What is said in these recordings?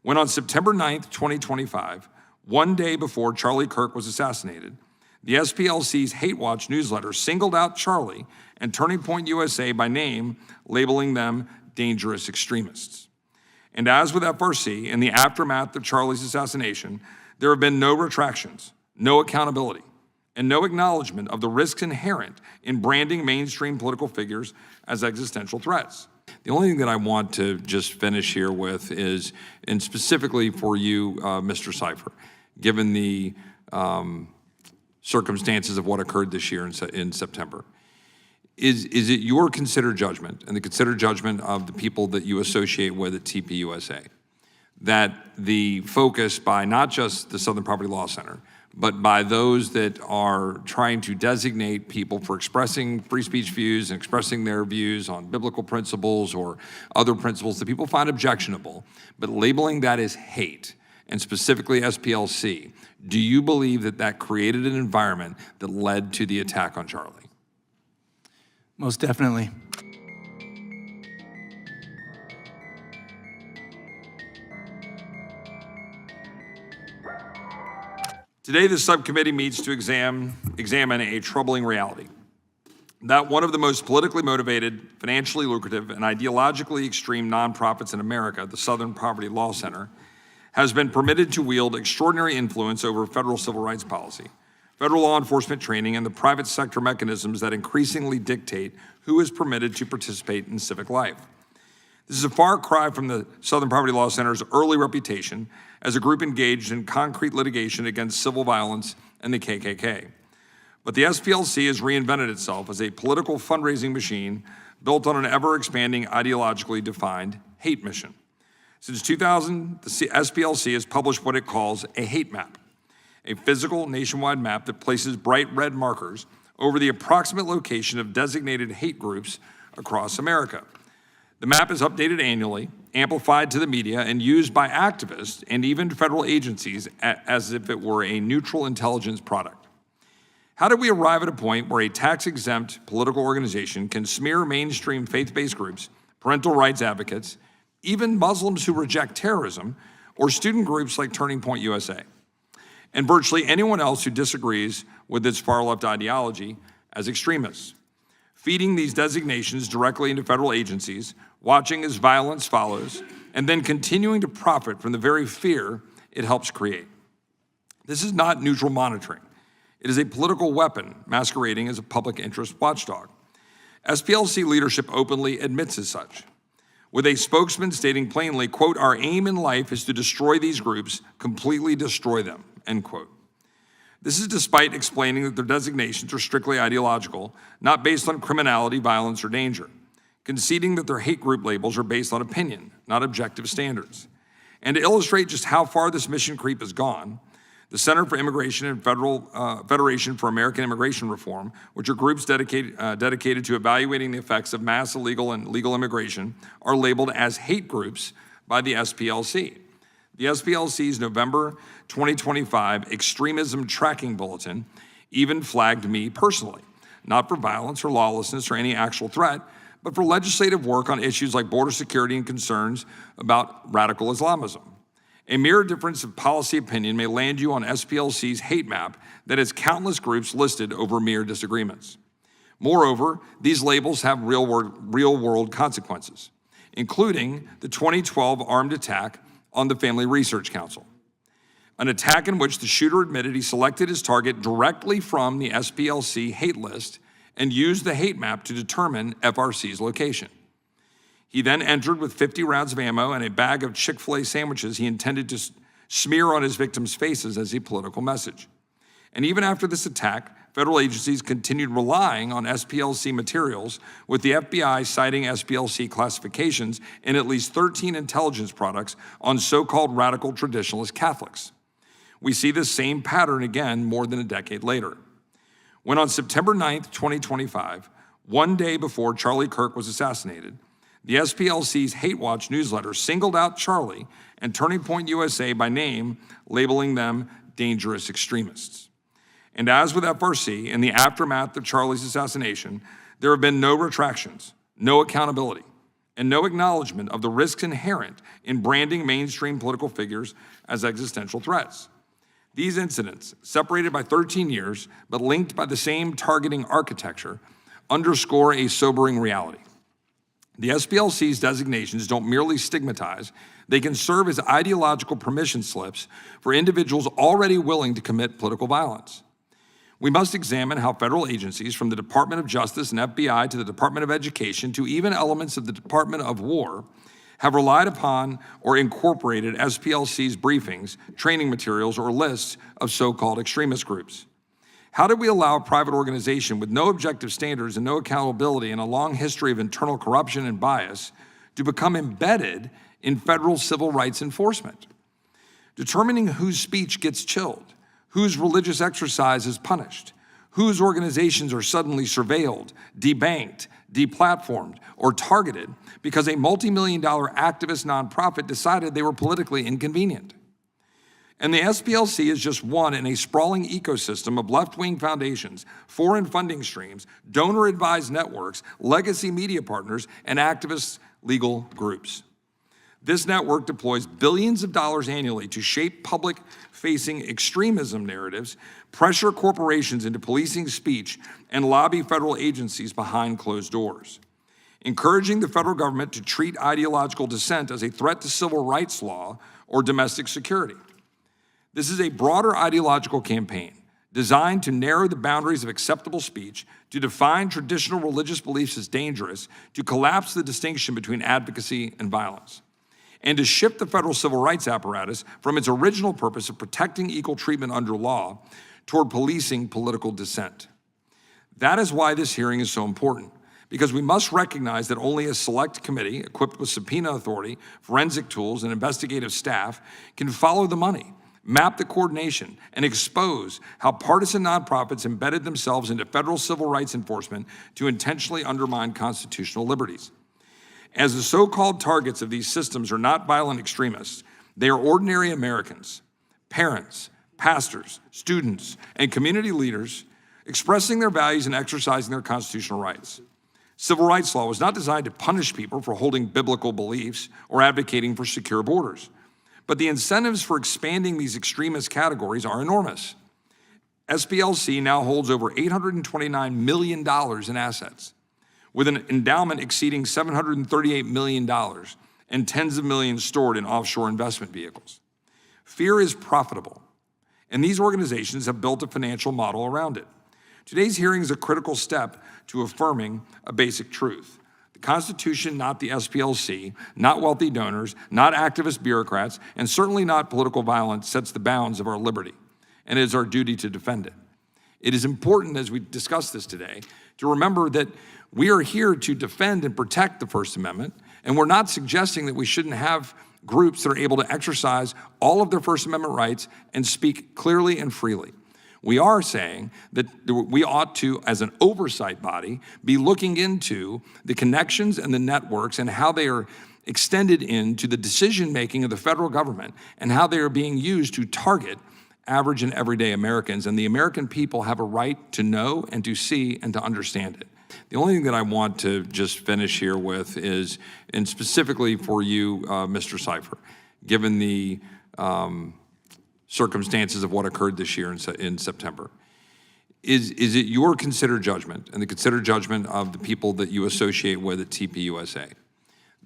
when on September 9th, 2025, one day before Charlie Kirk was assassinated, the SPLC's Hate Watch newsletter singled out Charlie and Turning Point USA by name, labeling them dangerous extremists. And as with FRC, in the aftermath of Charlie's assassination, there have been no retractions, no accountability, and no acknowledgement of the risks inherent in branding mainstream political figures as existential threats. The only thing that I want to just finish here with is, and specifically for you, Mr. Sypher, given the circumstances of what occurred this year in September, is it your considered judgment and the considered judgment of the people that you associate with at TPUSA that the focus by not just the Southern Poverty Law Center, but by those that are trying to designate people for expressing free speech views and expressing their views on biblical principles or other principles that people find objectionable, but labeling that as hate, and specifically SPLC, do you believe that that created an environment that led to the attack on Charlie? Most definitely. Today, the subcommittee meets to examine a troubling reality, that one of the most politically motivated, financially lucrative, and ideologically extreme nonprofits in America, the Southern Poverty Law Center, has been permitted to wield extraordinary influence over federal civil rights policy, federal law enforcement training, and the private sector mechanisms that increasingly dictate who is permitted to participate in civic life. This is a far cry from the Southern Poverty Law Center's early reputation as a group engaged in concrete litigation against civil violence and the KKK. But the SPLC has reinvented itself as a political fundraising machine built on an ever-expanding ideologically defined hate mission. Since 2000, the SPLC has published what it calls a hate map, a physical nationwide map that places bright red markers over the approximate location of designated hate groups across America. The map is updated annually, amplified to the media, and used by activists and even federal agencies as if it were a neutral intelligence product. How did we arrive at a point where a tax-exempt political organization can smear mainstream faith-based groups, parental rights advocates, even Muslims who reject terrorism, or student groups like Turning Point USA, and virtually anyone else who disagrees with its far-left ideology as extremists, feeding these designations directly into federal agencies, watching as violence follows, and then continuing to profit from the very fear it helps create? This is not neutral monitoring. It is a political weapon masquerading as a public interest watchdog. SPLC leadership openly admits as such, with a spokesman stating plainly, quote, "Our aim in life is to destroy these groups, completely destroy them," end quote. This is despite explaining that their designations are strictly ideological, not based on criminality, violence, or danger, conceding that their hate group labels are based on opinion, not objective standards. And to illustrate just how far this mission creep has gone, the Center for Immigration and Federation for American Immigration Reform, which are groups dedicated to evaluating the effects of mass illegal and legal immigration, are labeled as hate groups by the SPLC. The SPLC's November 2025 Extremism Tracking Bulletin even flagged me personally, not for violence or lawlessness or any actual threat, but for legislative work on issues like border security and concerns about radical Islamism. A mere difference of policy opinion may land you on SPLC's hate map that has countless groups listed over mere disagreements. Moreover, these labels have real-world consequences, including the 2012 armed attack on the Family Research Council, an attack in which the shooter admitted he selected his target directly from the SPLC hate list and used the hate map to determine FRC's location. He then entered with 50 rounds of ammo and a bag of Chick-fil-A sandwiches he intended to smear on his victims' faces as a political message. And even after this attack, federal agencies continued relying on SPLC materials, with the FBI citing SPLC classifications in at least 13 intelligence products on so-called radical traditionalist Catholics. We see this same pattern again more than a decade later, when on September 9th, 2025, one day before Charlie Kirk was assassinated, the SPLC's Hate Watch newsletter singled out Charlie and Turning Point USA by name, labeling them dangerous extremists. And as with FRC, in the aftermath of Charlie's assassination, there have been no retractions, no accountability, and no acknowledgement of the risks inherent in branding mainstream political figures as existential threats. These incidents, separated by 13 years but linked by the same targeting architecture, underscore a sobering reality. The SPLC's designations don't merely stigmatize, they can serve as ideological permission slips for individuals already willing to commit political violence. We must examine how federal agencies, from the Department of Justice and FBI to the Department of Education to even elements of the Department of War, have relied upon or incorporated SPLC's briefings, training materials, or lists of so-called extremist groups. How did we allow a private organization with no objective standards and no accountability and a long history of internal corruption and bias to become embedded in federal civil rights enforcement? Determining whose speech gets chilled, whose religious exercise is punished, whose organizations are suddenly surveilled, debanked, deplatformed, or targeted because a multi-million-dollar activist nonprofit decided they were politically inconvenient. And the SPLC is just one in a sprawling ecosystem of left-wing foundations, foreign funding streams, donor-advised networks, legacy media partners, and activist legal groups. This network deploys billions of dollars annually to shape public-facing extremism narratives, pressure corporations into policing speech, and lobby federal agencies behind closed doors, encouraging the federal government to treat ideological dissent as a threat to civil rights law or domestic security. This is a broader ideological campaign designed to narrow the boundaries of acceptable speech, to define traditional religious beliefs as dangerous, to collapse the distinction between advocacy and violence, and to shift the federal civil rights apparatus from its original purpose of protecting equal treatment under law toward policing political dissent. That is why this hearing is so important, because we must recognize that only a select committee equipped with subpoena authority, forensic tools, and investigative staff can follow the money, map the coordination, and expose how partisan nonprofits embedded themselves into federal civil rights enforcement to intentionally undermine constitutional liberties. As the so-called targets of these systems are not violent extremists, they are ordinary Americans, parents, pastors, students, and community leaders expressing their values and exercising their constitutional rights. Civil rights law was not designed to punish people for holding biblical beliefs or advocating for secure borders. But the incentives for expanding these extremist categories are enormous. SPLC now holds over $829 million in assets, with an endowment exceeding $738 million and tens of millions stored in offshore investment vehicles. Fear is profitable, and these organizations have built a financial model around it. Today's hearing is a critical step to affirming a basic truth. The Constitution, not the SPLC, not wealthy donors, not activist bureaucrats, and certainly not political violence, sets the bounds of our liberty, and it is our duty to defend it. It is important, as we discuss this today, to remember that we are here to defend and protect the First Amendment, and we're not suggesting that we shouldn't have groups that are able to exercise all of their First Amendment rights and speak clearly and freely. We are saying that we ought to, as an oversight body, be looking into the connections and the networks and how they are extended into the decision-making of the federal government and how they are being used to target average and everyday Americans. And the American people have a right to know and to see and to understand it. The only thing that I want to just finish here with is, and specifically for you, Mr. Sypher, given the circumstances of what occurred this year in September. Is it your considered judgment and the considered judgment of the people that you associate with at TPUSA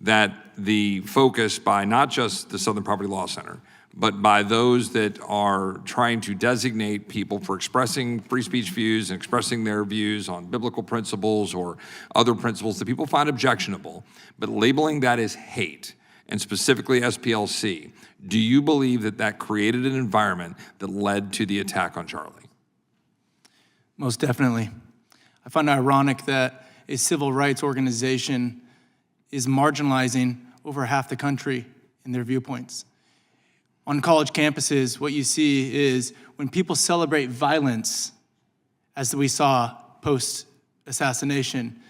that the focus by not just the Southern Poverty Law Center, but by those that are trying to designate people for expressing free speech views and expressing their views on biblical principles or other principles that people find objectionable, but labeling that as hate, and specifically SPLC, do you believe that that created an environment that led to the attack on Charlie? Most definitely. I find it ironic that a civil rights organization is marginalizing over half the country in their viewpoints. On college campuses, what you see is when people celebrate violence, as we saw post-assassination,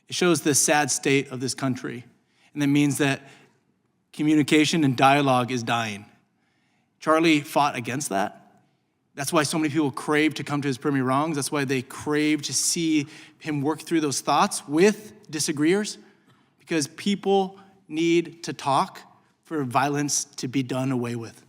it shows the sad state of this country. And that means that communication and dialogue is dying. Charlie fought against that. That's why so many people crave to come to his premier wrongs. That's why they crave to see him work through those thoughts with disagreeers, because people need to talk for violence to be done away with.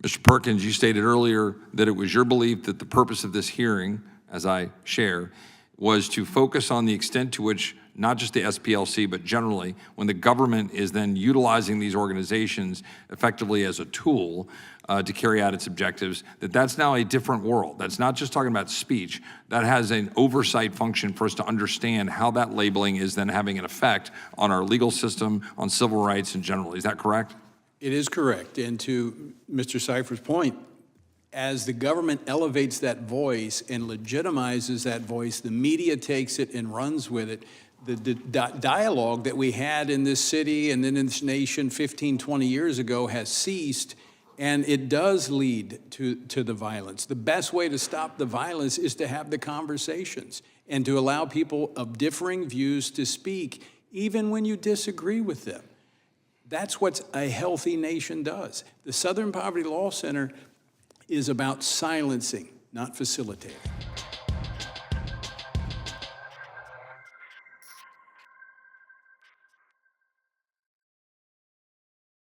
Mr. Perkins, you stated earlier that it was your belief that the purpose of this hearing, as I share, was to focus on the extent to which not just the SPLC, but generally, when the government is then utilizing these organizations effectively as a tool to carry out its objectives, that's now a different world. That's not just talking about speech. That has an oversight function for us to understand how that labeling is then having an effect on our legal system, on civil rights in general. Is that correct? It is correct. And to Mr. Sypher's point, as the government elevates that voice and legitimizes that voice, the media takes it and runs with it. The dialogue that we had in this city and then in this nation 15, 20 years ago has ceased, and it does lead to the violence. The best way to stop the violence is to have the conversations and to allow people of differing views to speak, even when you disagree with them. That's what a healthy nation does. The Southern Poverty Law Center is about silencing, not facilitating.